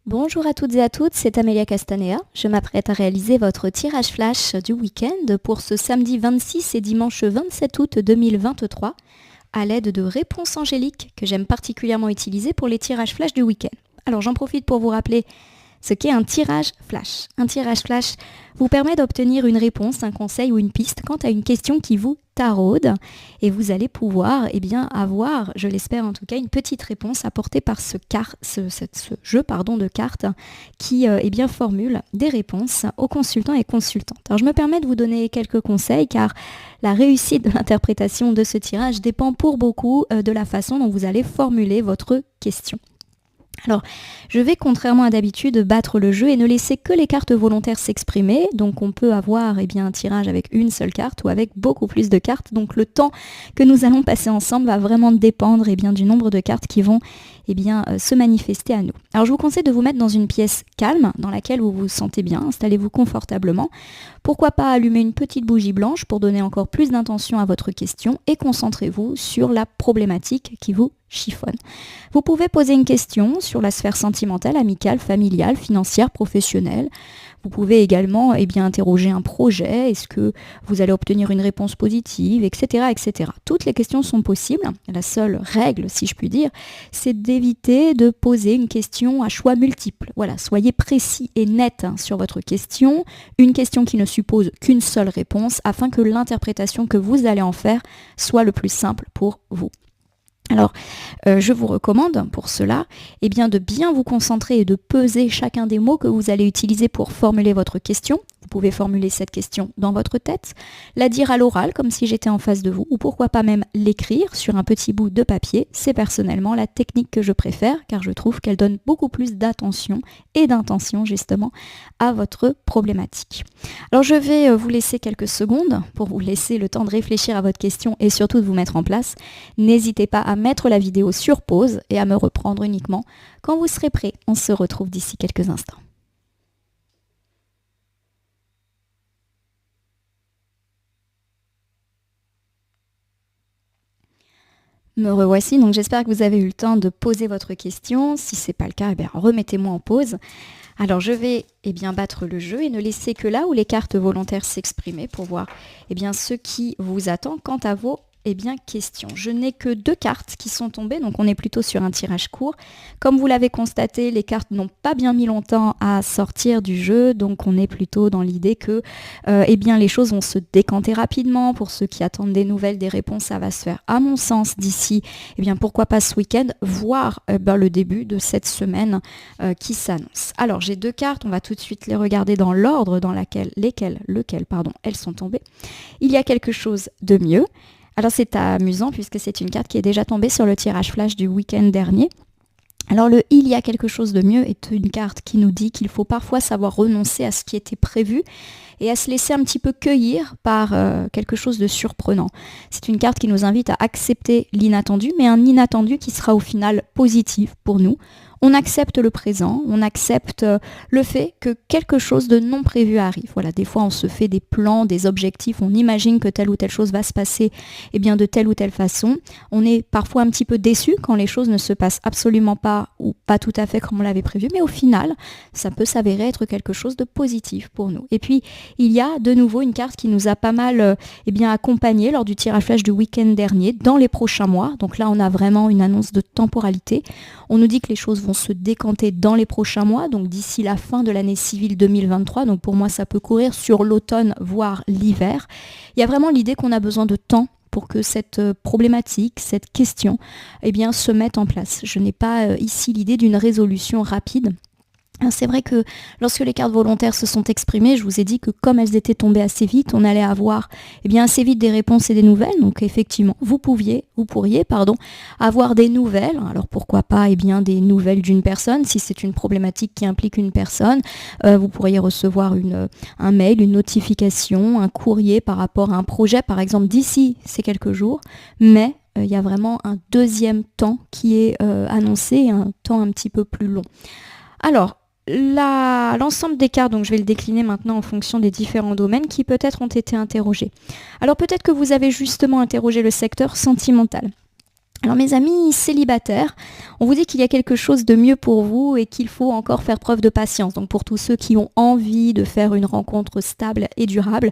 Bonjour à toutes et à tous, c'est Amélia Castanea. Je m'apprête à réaliser votre tirage flash du week-end pour ce samedi 26 et dimanche 27 août 2023 à l'aide de réponses angéliques que j'aime particulièrement utiliser pour les tirages flash du week-end. Alors j'en profite pour vous rappeler ce qu'est un tirage flash. Un tirage flash vous permet d'obtenir une réponse, un conseil ou une piste quant à une question qui vous taraude et vous allez pouvoir avoir, je l'espère en tout cas, une petite réponse apportée par ce jeu de cartes qui formule des réponses aux consultants et consultantes. Alors je me permets de vous donner quelques conseils car la réussite de l'interprétation de ce tirage dépend pour beaucoup de la façon dont vous allez formuler votre question. Alors, je vais, contrairement à d'habitude, battre le jeu et ne laisser que les cartes volontaires s'exprimer. Donc, on peut avoir un tirage avec une seule carte ou avec beaucoup plus de cartes. Donc, le temps que nous allons passer ensemble va vraiment dépendre du nombre de cartes qui vont se manifester à nous. Alors, je vous conseille de vous mettre dans une pièce calme, dans laquelle vous vous sentez bien. Installez-vous confortablement. Pourquoi pas allumer une petite bougie blanche pour donner encore plus d'intention à votre question et concentrez-vous sur la problématique qui vous chiffonne. Vous pouvez poser une question sur la sphère sentimentale, amicale, familiale, financière, professionnelle. Vous pouvez également interroger un projet, est-ce que vous allez obtenir une réponse positive, etc., etc. Toutes les questions sont possibles. La seule règle, si je puis dire, c'est d'éviter de poser une question à choix multiples. Voilà, soyez précis et net sur votre question, une question qui ne suppose qu'une seule réponse afin que l'interprétation que vous allez en faire soit le plus simple pour vous. Alors, je vous recommande pour cela de bien vous concentrer et de peser chacun des mots que vous allez utiliser pour formuler votre question. Vous pouvez formuler cette question dans votre tête, la dire à l'oral comme si j'étais en face de vous, ou pourquoi pas même l'écrire sur un petit bout de papier. C'est personnellement la technique que je préfère car je trouve qu'elle donne beaucoup plus d'attention et d'intention justement à votre problématique. Alors je vais vous laisser quelques secondes pour vous laisser le temps de réfléchir à votre question et surtout de vous mettre en place. N'hésitez pas à mettre la vidéo sur pause et à me reprendre uniquement quand vous serez prêt. On se retrouve d'ici quelques instants. Me revoici, donc j'espère que vous avez eu le temps de poser votre question. Si ce n'est pas le cas, remettez-moi en pause. Alors je vais battre le jeu et ne laisser que là où les cartes volontaires s'exprimer pour voir ce qui vous attend quant à vos question. Je n'ai que 2 cartes qui sont tombées, donc on est plutôt sur un tirage court. Comme vous l'avez constaté, les cartes n'ont pas bien mis longtemps à sortir du jeu, donc on est plutôt dans l'idée que les choses vont se décanter rapidement. Pour ceux qui attendent des nouvelles, des réponses, ça va se faire, à mon sens, d'ici, pourquoi pas ce week-end, voire le début de cette semaine qui s'annonce. Alors, j'ai 2 cartes, on va tout de suite les regarder dans l'ordre dans lequel elles sont tombées. Il y a quelque chose de mieux. Alors c'est amusant puisque c'est une carte qui est déjà tombée sur le tirage flash du week-end dernier. Alors le « il y a quelque chose de mieux » est une carte qui nous dit qu'il faut parfois savoir renoncer à ce qui était prévu et à se laisser un petit peu cueillir par quelque chose de surprenant. C'est une carte qui nous invite à accepter l'inattendu, mais un inattendu qui sera au final positif pour nous. On accepte le présent, on accepte le fait que quelque chose de non prévu arrive. Voilà, des fois on se fait des plans, des objectifs, on imagine que telle ou telle chose va se passer de telle ou telle façon. On est parfois un petit peu déçu quand les choses ne se passent absolument pas ou pas tout à fait comme on l'avait prévu, mais au final, ça peut s'avérer être quelque chose de positif pour nous. Et puis, il y a de nouveau une carte qui nous a pas mal accompagné lors du tirage flash du week-end dernier, dans les prochains mois. Donc là, on a vraiment une annonce de temporalité. On nous dit que les choses vont se décanter dans les prochains mois, donc d'ici la fin de l'année civile 2023. Donc pour moi, ça peut courir sur l'automne, voire l'hiver. Il y a vraiment l'idée qu'on a besoin de temps pour que cette problématique, cette question, se mette en place. Je n'ai pas ici l'idée d'une résolution rapide. C'est vrai que lorsque les cartes volontaires se sont exprimées, je vous ai dit que comme elles étaient tombées assez vite, on allait avoir assez vite des réponses et des nouvelles. Donc effectivement, vous pourriez avoir des nouvelles. Alors pourquoi pas des nouvelles d'une personne, si c'est une problématique qui implique une personne. Vous pourriez recevoir un mail, une notification, un courrier par rapport à un projet, par exemple d'ici ces quelques jours. Mais il y a vraiment un deuxième temps qui est annoncé, un temps un petit peu plus long. Alors, l'ensemble des cartes, donc je vais le décliner maintenant en fonction des différents domaines qui peut-être ont été interrogés. Alors peut-être que vous avez justement interrogé le secteur sentimental. Alors mes amis célibataires, on vous dit qu'il y a quelque chose de mieux pour vous et qu'il faut encore faire preuve de patience. Donc pour tous ceux qui ont envie de faire une rencontre stable et durable,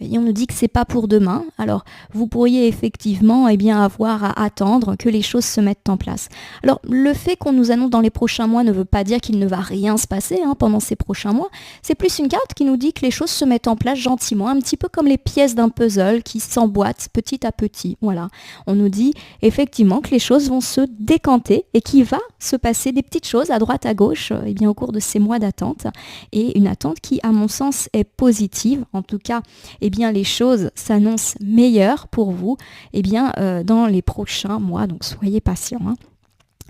et on nous dit que c'est pas pour demain. Alors vous pourriez effectivement avoir à attendre que les choses se mettent en place. Alors le fait qu'on nous annonce dans les prochains mois ne veut pas dire qu'il ne va rien se passer pendant ces prochains mois. C'est plus une carte qui nous dit que les choses se mettent en place gentiment, un petit peu comme les pièces d'un puzzle qui s'emboîtent petit à petit. Voilà. On nous dit effectivement que les choses vont se décanter et qu'il va se passer des petites choses à droite à gauche au cours de ces mois d'attente. Et une attente qui, à mon sens, est positive. En tout cas, les choses s'annoncent meilleures pour vous dans les prochains mois. Donc soyez patients.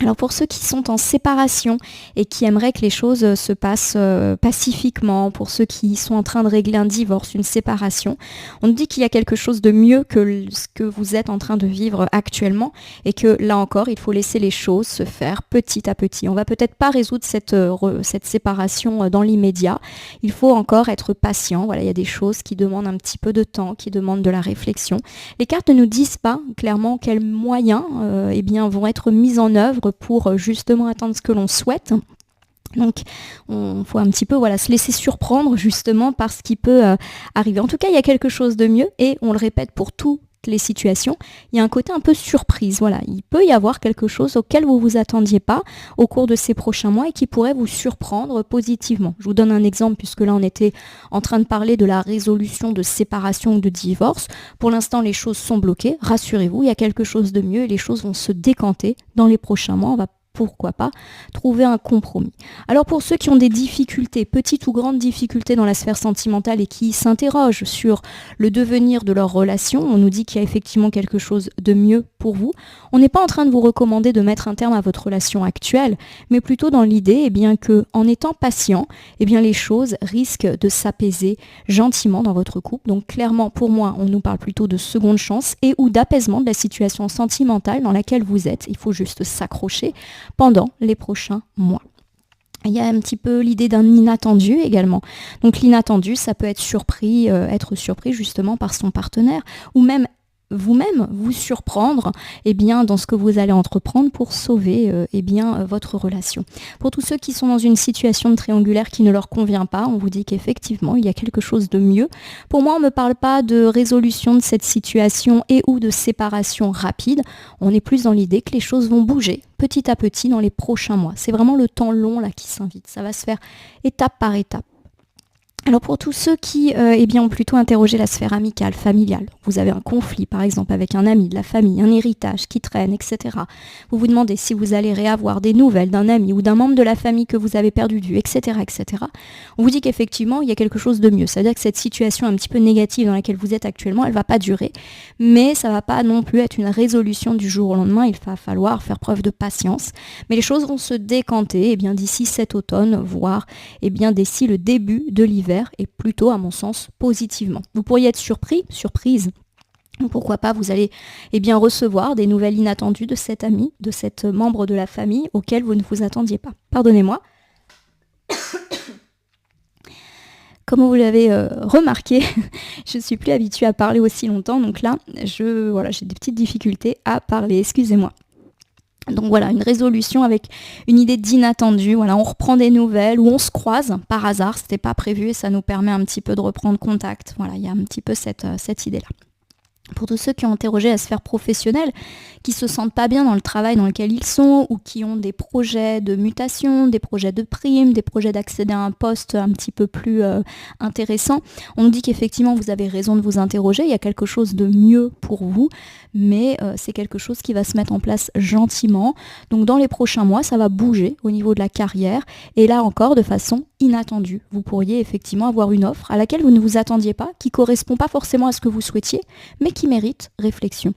Alors pour ceux qui sont en séparation et qui aimeraient que les choses se passent pacifiquement, pour ceux qui sont en train de régler un divorce, une séparation, on nous dit qu'il y a quelque chose de mieux que ce que vous êtes en train de vivre actuellement et que là encore, il faut laisser les choses se faire petit à petit. On va peut-être pas résoudre cette séparation dans l'immédiat. Il faut encore être patient. Voilà, il y a des choses qui demandent un petit peu de temps, qui demandent de la réflexion. Les cartes ne nous disent pas clairement quels moyens vont être mis en œuvre pour justement atteindre ce que l'on souhaite. Donc, il faut un petit peu se laisser surprendre justement par ce qui peut arriver. En tout cas, il y a quelque chose de mieux et on le répète pour toutes les situations, il y a un côté un peu surprise. Voilà, il peut y avoir quelque chose auquel vous ne vous attendiez pas au cours de ces prochains mois et qui pourrait vous surprendre positivement. Je vous donne un exemple puisque là, on était en train de parler de la résolution de séparation ou de divorce. Pour l'instant, les choses sont bloquées. Rassurez-vous, il y a quelque chose de mieux et les choses vont se décanter dans les prochains mois. On va pourquoi pas trouver un compromis. Alors pour ceux qui ont des difficultés, petites ou grandes difficultés dans la sphère sentimentale et qui s'interrogent sur le devenir de leur relation, on nous dit qu'il y a effectivement quelque chose de mieux pour vous. On n'est pas en train de vous recommander de mettre un terme à votre relation actuelle, mais plutôt dans l'idée que en étant patient, les choses risquent de s'apaiser gentiment dans votre couple. Donc clairement pour moi, on nous parle plutôt de seconde chance et ou d'apaisement de la situation sentimentale dans laquelle vous êtes. Il faut juste s'accrocher pendant les prochains mois. Il y a un petit peu l'idée d'un inattendu également. Donc l'inattendu, ça peut être être surpris justement par son partenaire ou même vous-même vous surprendre dans ce que vous allez entreprendre pour sauver votre relation. Pour tous ceux qui sont dans une situation de triangulaire qui ne leur convient pas, on vous dit qu'effectivement il y a quelque chose de mieux. Pour moi, on ne me parle pas de résolution de cette situation et ou de séparation rapide. On est plus dans l'idée que les choses vont bouger petit à petit dans les prochains mois. C'est vraiment le temps long là qui s'invite. Ça va se faire étape par étape. Alors pour tous ceux qui ont plutôt interrogé la sphère amicale, familiale, vous avez un conflit par exemple avec un ami de la famille, un héritage qui traîne, etc. Vous vous demandez si vous allez réavoir des nouvelles d'un ami ou d'un membre de la famille que vous avez perdu de vue, etc., etc. On vous dit qu'effectivement il y a quelque chose de mieux. C'est-à-dire que cette situation un petit peu négative dans laquelle vous êtes actuellement, elle ne va pas durer, mais ça ne va pas non plus être une résolution du jour au lendemain. Il va falloir faire preuve de patience. Mais les choses vont se décanter d'ici cet automne, voire d'ici le début de l'hiver. Et plutôt, à mon sens, positivement. Vous pourriez être surprise. Pourquoi pas, vous allez recevoir des nouvelles inattendues de cet ami, de cet membre de la famille auquel vous ne vous attendiez pas. Pardonnez-moi. Comme vous l'avez remarqué, je ne suis plus habituée à parler aussi longtemps. Donc là, j'ai des petites difficultés à parler. Excusez-moi. Donc voilà, une résolution avec une idée d'inattendu. Voilà, on reprend des nouvelles ou on se croise par hasard, c'était pas prévu et ça nous permet un petit peu de reprendre contact. Voilà, il y a un petit peu cette idée-là. Pour tous ceux qui ont interrogé la sphère professionnelle, qui se sentent pas bien dans le travail dans lequel ils sont ou qui ont des projets de mutation, des projets de prime, des projets d'accéder à un poste un petit peu plus intéressant, on nous dit qu'effectivement vous avez raison de vous interroger, il y a quelque chose de mieux pour vous, mais c'est quelque chose qui va se mettre en place gentiment. Donc dans les prochains mois, ça va bouger au niveau de la carrière et là encore de façon inattendue. Vous pourriez effectivement avoir une offre à laquelle vous ne vous attendiez pas, qui correspond pas forcément à ce que vous souhaitiez, mais qui mérite réflexion.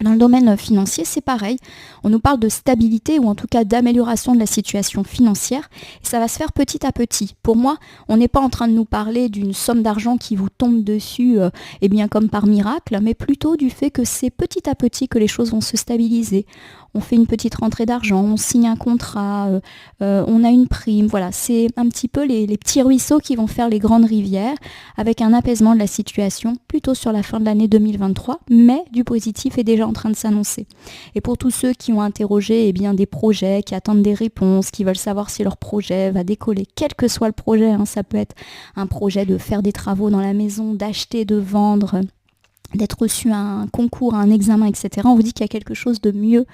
Dans le domaine financier, c'est pareil. On nous parle de stabilité ou en tout cas d'amélioration de la situation financière. Et ça va se faire petit à petit. Pour moi, on n'est pas en train de nous parler d'une somme d'argent qui vous tombe dessus comme par miracle, mais plutôt du fait que c'est petit à petit que les choses vont se stabiliser. on fait une petite rentrée d'argent, on signe un contrat, on a une prime. Voilà, c'est un petit peu les petits ruisseaux qui vont faire les grandes rivières avec un apaisement de la situation plutôt sur la fin de l'année 2023, mais du positif est déjà en train de s'annoncer. Et pour tous ceux qui ont interrogé des projets, qui attendent des réponses, qui veulent savoir si leur projet va décoller, quel que soit le projet, ça peut être un projet de faire des travaux dans la maison, d'acheter, de vendre, d'être reçu à un concours, à un examen, etc. On vous dit qu'il y a quelque chose de mieux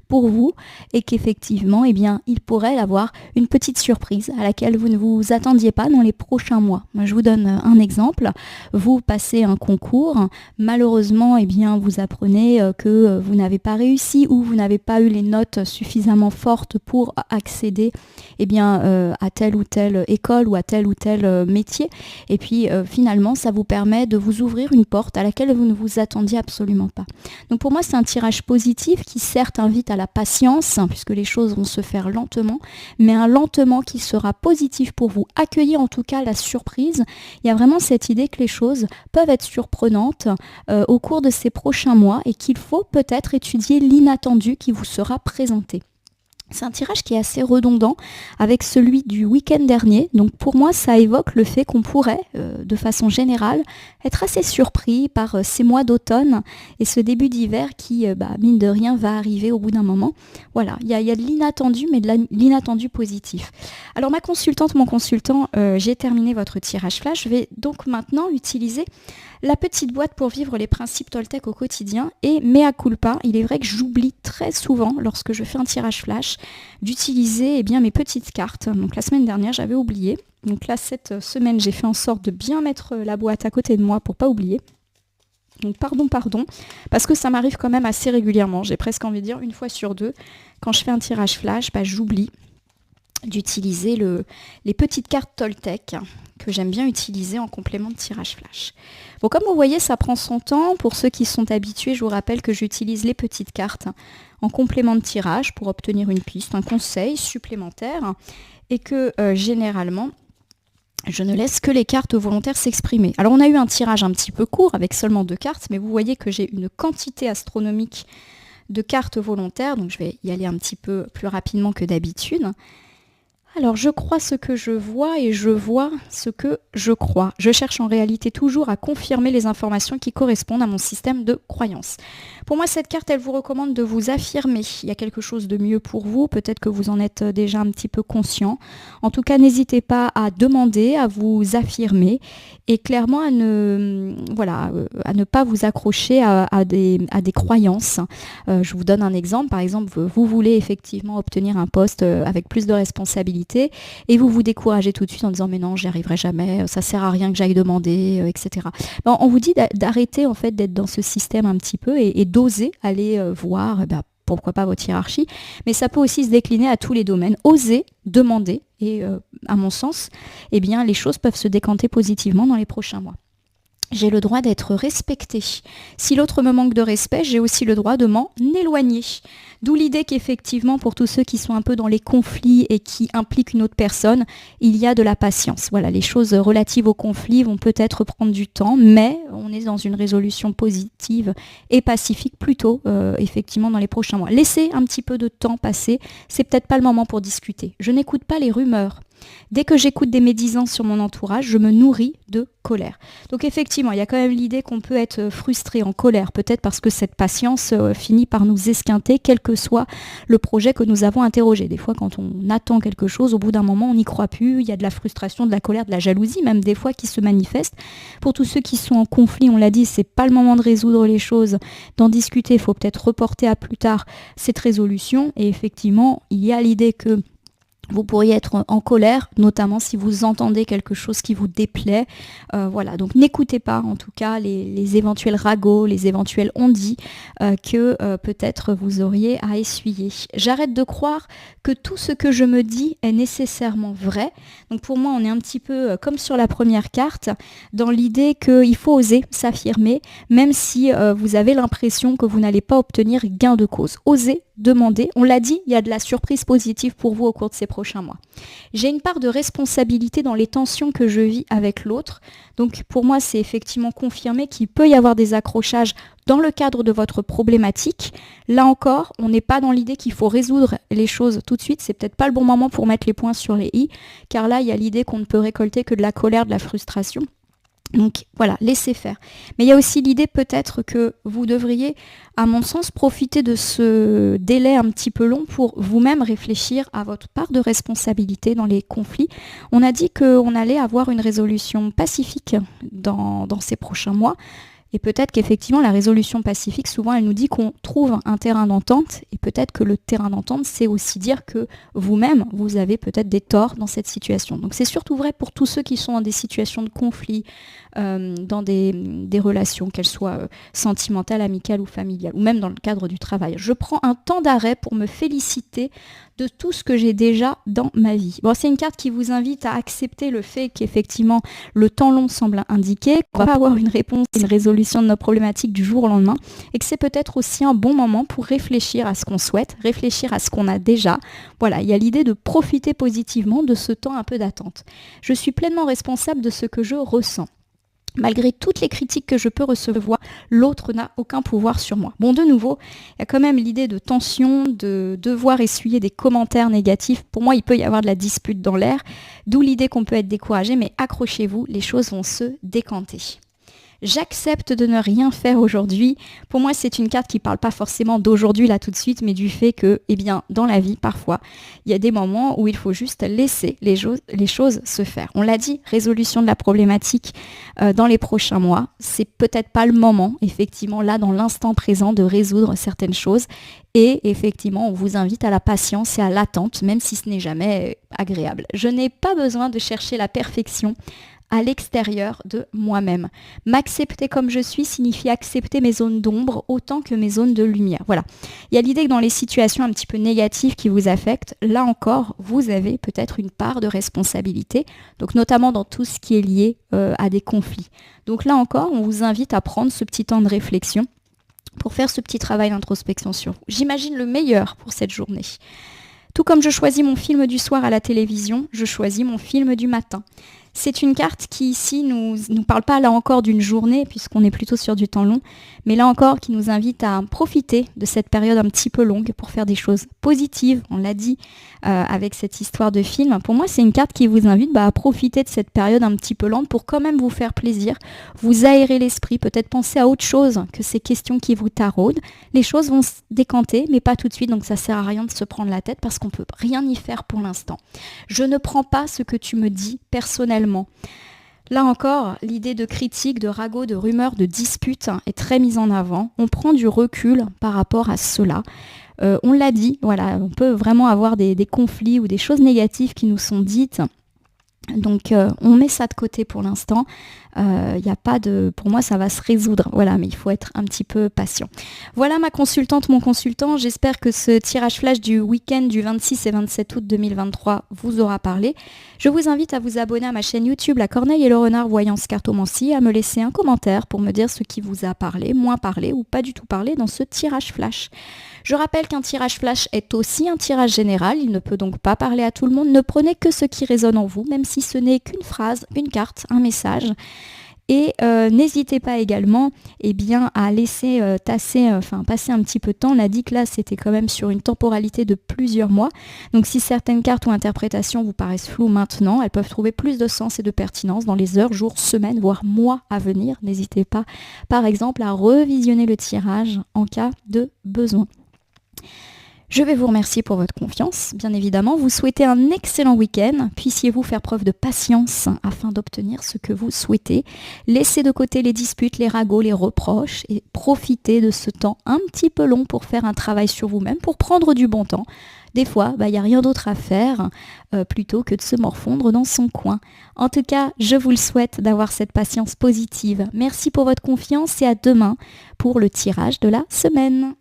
pour vous et qu'effectivement, il pourrait y avoir une petite surprise à laquelle vous ne vous attendiez pas dans les prochains mois. Moi, je vous donne un exemple. Vous passez un concours, malheureusement, vous apprenez que vous n'avez pas réussi ou vous n'avez pas eu les notes suffisamment fortes pour accéder à telle ou telle école ou à tel ou tel métier. Et puis, finalement, ça vous permet de vous ouvrir une porte à laquelle vous ne vous attendiez absolument pas. Donc, pour moi, c'est un tirage positif qui, certes, invite à la patience, puisque les choses vont se faire lentement, mais un lentement qui sera positif pour vous. Accueillez en tout cas la surprise. Il y a vraiment cette idée que les choses peuvent être surprenantes au cours de ces prochains mois et qu'il faut peut-être étudier l'inattendu qui vous sera présenté. C'est un tirage qui est assez redondant avec celui du week-end dernier. Donc pour moi, ça évoque le fait qu'on pourrait, de façon générale, être assez surpris par ces mois d'automne et ce début d'hiver qui, mine de rien, va arriver au bout d'un moment. Voilà, il y a de l'inattendu, mais de l'inattendu positif. Alors ma consultante, mon consultant, j'ai terminé votre tirage flash. Je vais donc maintenant utiliser la petite boîte pour vivre les principes Toltec au quotidien et mea culpa, il est vrai que j'oublie très souvent lorsque je fais un tirage flash d'utiliser mes petites cartes. Donc la semaine dernière j'avais oublié, donc là cette semaine j'ai fait en sorte de bien mettre la boîte à côté de moi pour pas oublier. Donc pardon, parce que ça m'arrive quand même assez régulièrement, j'ai presque envie de dire une fois sur deux, quand je fais un tirage flash, j'oublie d'utiliser les petites cartes Toltec que j'aime bien utiliser en complément de tirage flash. Bon, comme vous voyez, ça prend son temps. Pour ceux qui sont habitués, je vous rappelle que j'utilise les petites cartes en complément de tirage pour obtenir une piste, un conseil supplémentaire et que généralement, je ne laisse que les cartes volontaires s'exprimer. Alors, on a eu un tirage un petit peu court avec seulement 2 cartes, mais vous voyez que j'ai une quantité astronomique de cartes volontaires, donc je vais y aller un petit peu plus rapidement que d'habitude. Alors, je crois ce que je vois et je vois ce que je crois. Je cherche en réalité toujours à confirmer les informations qui correspondent à mon système de croyance. Pour moi, cette carte, elle vous recommande de vous affirmer. Il y a quelque chose de mieux pour vous. Peut-être que vous en êtes déjà un petit peu conscient. En tout cas, n'hésitez pas à demander, à vous affirmer et clairement à ne pas vous accrocher à des croyances. Je vous donne un exemple. Par exemple, vous voulez effectivement obtenir un poste avec plus de responsabilités et vous vous découragez tout de suite en disant mais non, j'y arriverai jamais, ça sert à rien que j'aille demander, etc. Bon, on vous dit d'arrêter en fait d'être dans ce système un petit peu et d'oser aller voir, pourquoi pas votre hiérarchie, mais ça peut aussi se décliner à tous les domaines. Oser demander et à mon sens, les choses peuvent se décanter positivement dans les prochains mois. J'ai le droit d'être respectée. Si l'autre me manque de respect, j'ai aussi le droit de m'en éloigner. D'où l'idée qu'effectivement, pour tous ceux qui sont un peu dans les conflits et qui impliquent une autre personne, il y a de la patience. Voilà, les choses relatives au conflit vont peut-être prendre du temps, mais on est dans une résolution positive et pacifique plutôt, effectivement, dans les prochains mois. Laissez un petit peu de temps passer, c'est peut-être pas le moment pour discuter. Je n'écoute pas les rumeurs. Dès que j'écoute des médisances sur mon entourage, je me nourris de colère. Donc effectivement, il y a quand même l'idée qu'on peut être frustré, en colère, peut-être parce que cette patience finit par nous esquinter, quel que soit le projet que nous avons interrogé. Des fois, quand on attend quelque chose, au bout d'un moment, on n'y croit plus, il y a de la frustration, de la colère, de la jalousie, même des fois qui se manifestent. Pour tous ceux qui sont en conflit, on l'a dit, c'est pas le moment de résoudre les choses, d'en discuter, il faut peut-être reporter à plus tard cette résolution. Et effectivement, il y a l'idée que vous pourriez être en colère, notamment si vous entendez quelque chose qui vous déplaît. Voilà, donc n'écoutez pas en tout cas les éventuels ragots, les éventuels on-dit que peut-être vous auriez à essuyer. J'arrête de croire que tout ce que je me dis est nécessairement vrai. Donc pour moi, on est un petit peu comme sur la première carte, dans l'idée qu'il faut oser s'affirmer, même si vous avez l'impression que vous n'allez pas obtenir gain de cause. Osez demander. On l'a dit, il y a de la surprise positive pour vous au cours de ces prochains mois. J'ai une part de responsabilité dans les tensions que je vis avec l'autre. Donc pour moi, c'est effectivement confirmé qu'il peut y avoir des accrochages dans le cadre de votre problématique. Là encore, on n'est pas dans l'idée qu'il faut résoudre les choses tout de suite. C'est peut-être pas le bon moment pour mettre les points sur les i, car là, il y a l'idée qu'on ne peut récolter que de la colère, de la frustration. Donc voilà, laissez faire. Mais il y a aussi l'idée peut-être que vous devriez, à mon sens, profiter de ce délai un petit peu long pour vous-même réfléchir à votre part de responsabilité dans les conflits. On a dit qu'on allait avoir une résolution pacifique dans ces prochains mois. Et peut-être qu'effectivement, la résolution pacifique, souvent, elle nous dit qu'on trouve un terrain d'entente. Et peut-être que le terrain d'entente, c'est aussi dire que vous-même, vous avez peut-être des torts dans cette situation. Donc c'est surtout vrai pour tous ceux qui sont dans des situations de conflit, dans des relations, qu'elles soient sentimentales, amicales ou familiales, ou même dans le cadre du travail. Je prends un temps d'arrêt pour me féliciter de tout ce que j'ai déjà dans ma vie. Bon, c'est une carte qui vous invite à accepter le fait qu'effectivement, le temps long semble indiquer qu'on va pas avoir une réponse, une résolution de nos problématiques du jour au lendemain, et que c'est peut-être aussi un bon moment pour réfléchir à ce qu'on souhaite, réfléchir à ce qu'on a déjà. Voilà, il y a l'idée de profiter positivement de ce temps un peu d'attente. Je suis pleinement responsable de ce que je ressens. Malgré toutes les critiques que je peux recevoir, l'autre n'a aucun pouvoir sur moi. Bon, de nouveau, il y a quand même l'idée de tension, de devoir essuyer des commentaires négatifs. Pour moi, il peut y avoir de la dispute dans l'air, d'où l'idée qu'on peut être découragé, mais accrochez-vous, les choses vont se décanter. J'accepte de ne rien faire aujourd'hui. Pour moi, c'est une carte qui ne parle pas forcément d'aujourd'hui, là, tout de suite, mais du fait que, eh bien, dans la vie, parfois, il y a des moments où il faut juste laisser les choses se faire. On l'a dit, résolution de la problématique dans les prochains mois. C'est peut-être pas le moment, effectivement, là, dans l'instant présent, de résoudre certaines choses. Et effectivement, on vous invite à la patience et à l'attente, même si ce n'est jamais agréable. Je n'ai pas besoin de chercher la perfection à l'extérieur de moi-même. M'accepter comme je suis signifie accepter mes zones d'ombre autant que mes zones de lumière. Voilà. Il y a l'idée que dans les situations un petit peu négatives qui vous affectent, là encore, vous avez peut-être une part de responsabilité, donc notamment dans tout ce qui est lié à des conflits. Donc là encore, on vous invite à prendre ce petit temps de réflexion pour faire ce petit travail d'introspection sur vous. J'imagine le meilleur pour cette journée. Tout comme je choisis mon film du soir à la télévision, je choisis mon film du matin. C'est une carte qui ici nous parle pas là encore d'une journée puisqu'on est plutôt sur du temps long, mais là encore qui nous invite à profiter de cette période un petit peu longue pour faire des choses positives, on l'a dit avec cette histoire de film. Pour moi, c'est une carte qui vous invite à profiter de cette période un petit peu lente pour quand même vous faire plaisir, vous aérer l'esprit, peut-être penser à autre chose que ces questions qui vous taraudent. Les choses vont se décanter, mais pas tout de suite, donc ça sert à rien de se prendre la tête parce qu'on peut rien y faire pour l'instant. Je ne prends pas ce que tu me dis personnellement. Là encore, l'idée de critique, de ragot, de rumeurs, de disputes est très mise en avant. On prend du recul par rapport à cela. On l'a dit, voilà, on peut vraiment avoir des conflits ou des choses négatives qui nous sont dites. Donc on met ça de côté pour l'instant. Y a pas de, pour moi ça va se résoudre, voilà, mais il faut être un petit peu patient. Voilà ma consultante, mon consultant, j'espère que ce tirage flash du week-end du 26 et 27 août 2023 vous aura parlé. Je vous invite à vous abonner à ma chaîne YouTube La Corneille et le Renard Voyance Cartomancie, à me laisser un commentaire pour me dire ce qui vous a parlé, moins parlé ou pas du tout parlé dans ce tirage flash. Je rappelle qu'un tirage flash est aussi un tirage général, il ne peut donc pas parler à tout le monde, ne prenez que ce qui résonne en vous, même si ce n'est qu'une phrase, une carte, un message. Et n'hésitez pas également à laisser passer un petit peu de temps. On a dit que là c'était quand même sur une temporalité de plusieurs mois. Donc si certaines cartes ou interprétations vous paraissent floues maintenant, elles peuvent trouver plus de sens et de pertinence dans les heures, jours, semaines, voire mois à venir. N'hésitez pas par exemple à revisionner le tirage en cas de besoin. Je vais vous remercier pour votre confiance, bien évidemment. Vous souhaitez un excellent week-end. Puissiez-vous faire preuve de patience afin d'obtenir ce que vous souhaitez. Laissez de côté les disputes, les ragots, les reproches et profitez de ce temps un petit peu long pour faire un travail sur vous-même, pour prendre du bon temps. Des fois, il n'y a rien d'autre à faire plutôt que de se morfondre dans son coin. En tout cas, je vous le souhaite d'avoir cette patience positive. Merci pour votre confiance et à demain pour le tirage de la semaine.